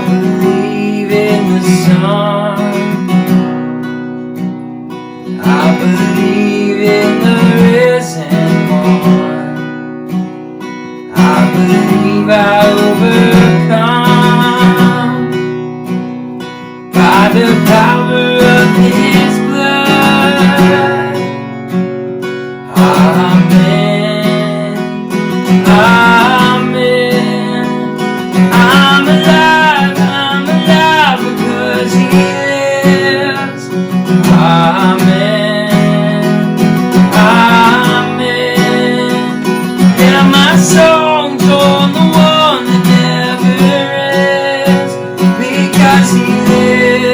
believe in the sun. I believe in the risen one. I believe I overcome by the power of His blood. Amen. Amen. I'm alive because He lives. Amen. Amen. Yeah, my song's on the one that never ends because He lives.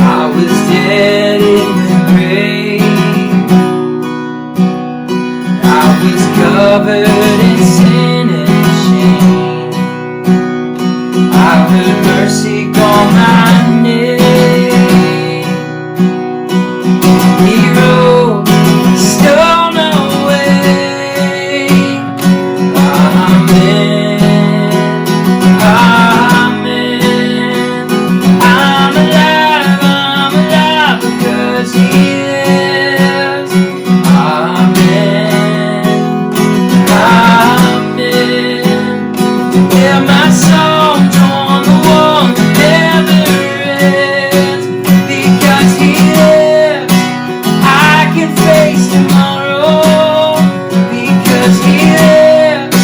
I was dead in the grave. I was covered in sin and shame. I heard mercy call my name. He rolled the stone away. Amen. Amen. I'm alive because He lives. Amen. Amen. Yeah, my song's on the one that never ends because He lives. I can face tomorrow because He lives.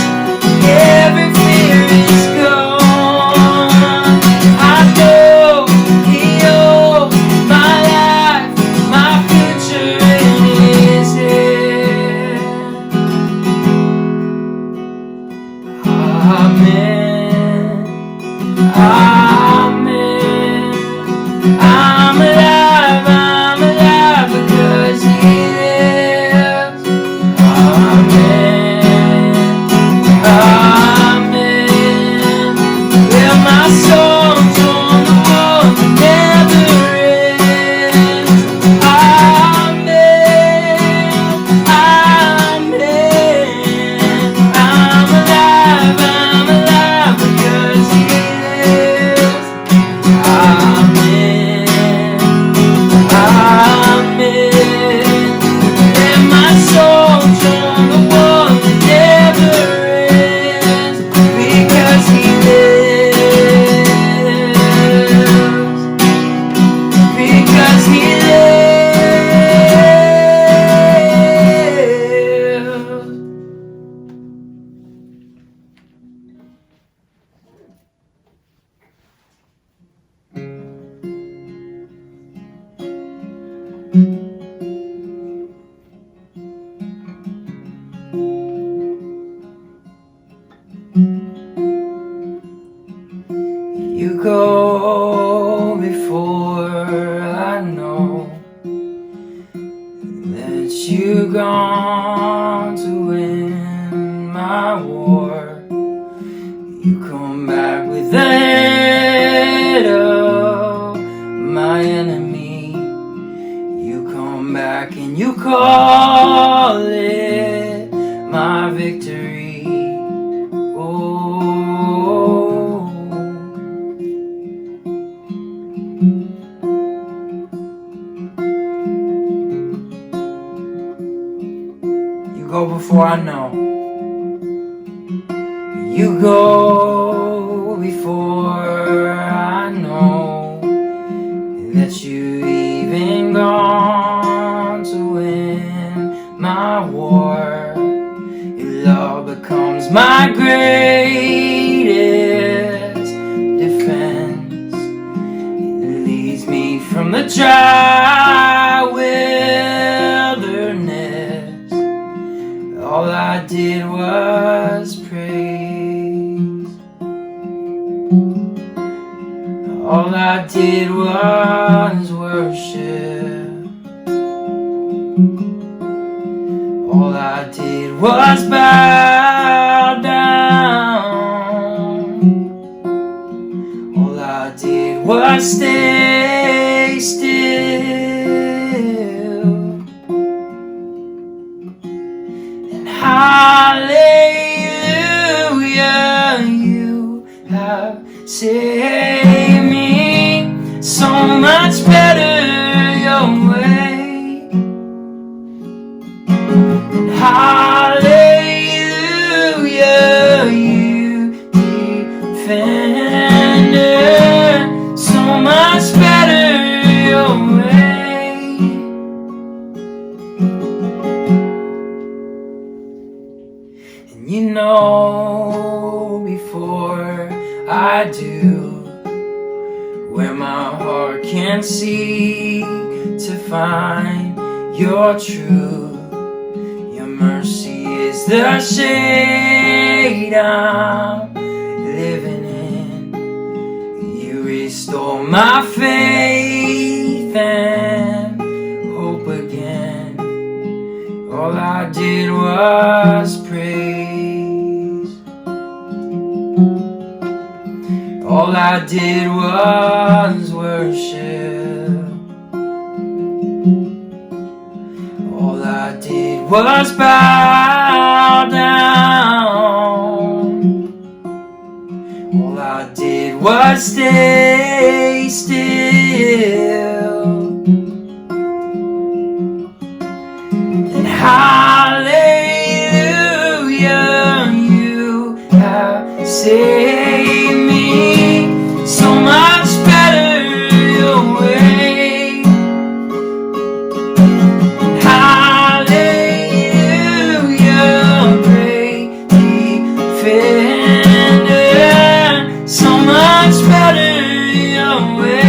Every fear is gone. I know He owns my life, my future in His hand. Amen. Amen. I'm alive because He lives. Amen. Amen. Yeah, my song's on the one that never ends. Amen. Amen. I'm alive because He lives. Amen. Amen. And my soul's on the one that never ends because He lives. Because He lives. You go before I know that you've gone to win my war. You come back with the head of my enemy. You come back and you call it my victory. Oh, you go before I know. You go before I know that you even gone to win my war. Your love becomes my greatest defense. It leads me from the dry wilderness. All I did was praise. All I did was worship. All I did was bow was stay still. And hallelujah, you have saved me. So much better your way. And hallelujah, you defender. So much better your way. And you know before I do where my heart can see to find your truth. Your mercy is the shade I'm living in. You restore my faith and hope again. All I did was praise. All I did was worship. All I did was bow down. All I did was stay still. And hallelujah, you have saved me. So much better your way. Hallelujah, great defender. So much better your way.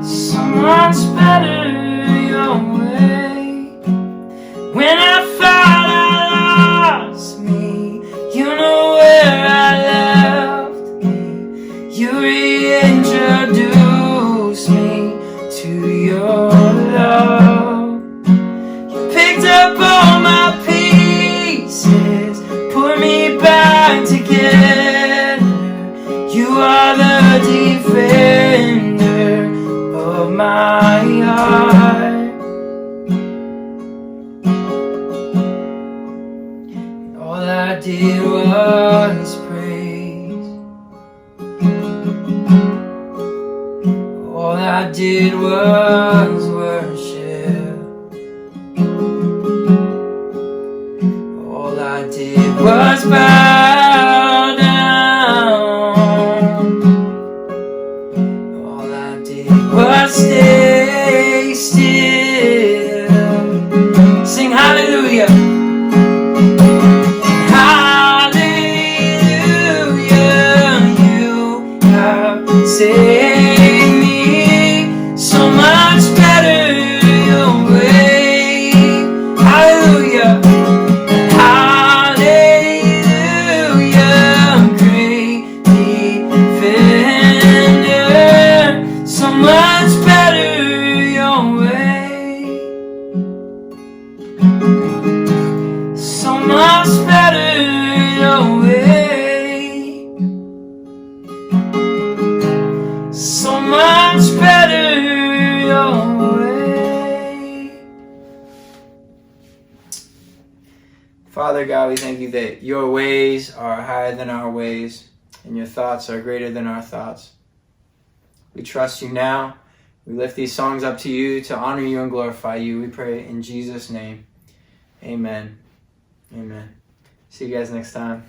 So much better your way. When I thought I lost me, you know where I left me. You reintroduced me to your love. You picked up all my pieces, put me back together. You are the defender of my heart. All I did was praise. All I did was worship. All I did was bow down. All I did was stay still. Sing hallelujah. Save me. So much better your way. Hallelujah. Hallelujah, great defender. So much better your way. So much better your way. So much better your way. Father God, we thank you that your ways are higher than our ways, and your thoughts are greater than our thoughts. We trust you now. We lift these songs up to you to honor you and glorify you. We pray in Jesus' name. Amen. Amen. See you guys next time.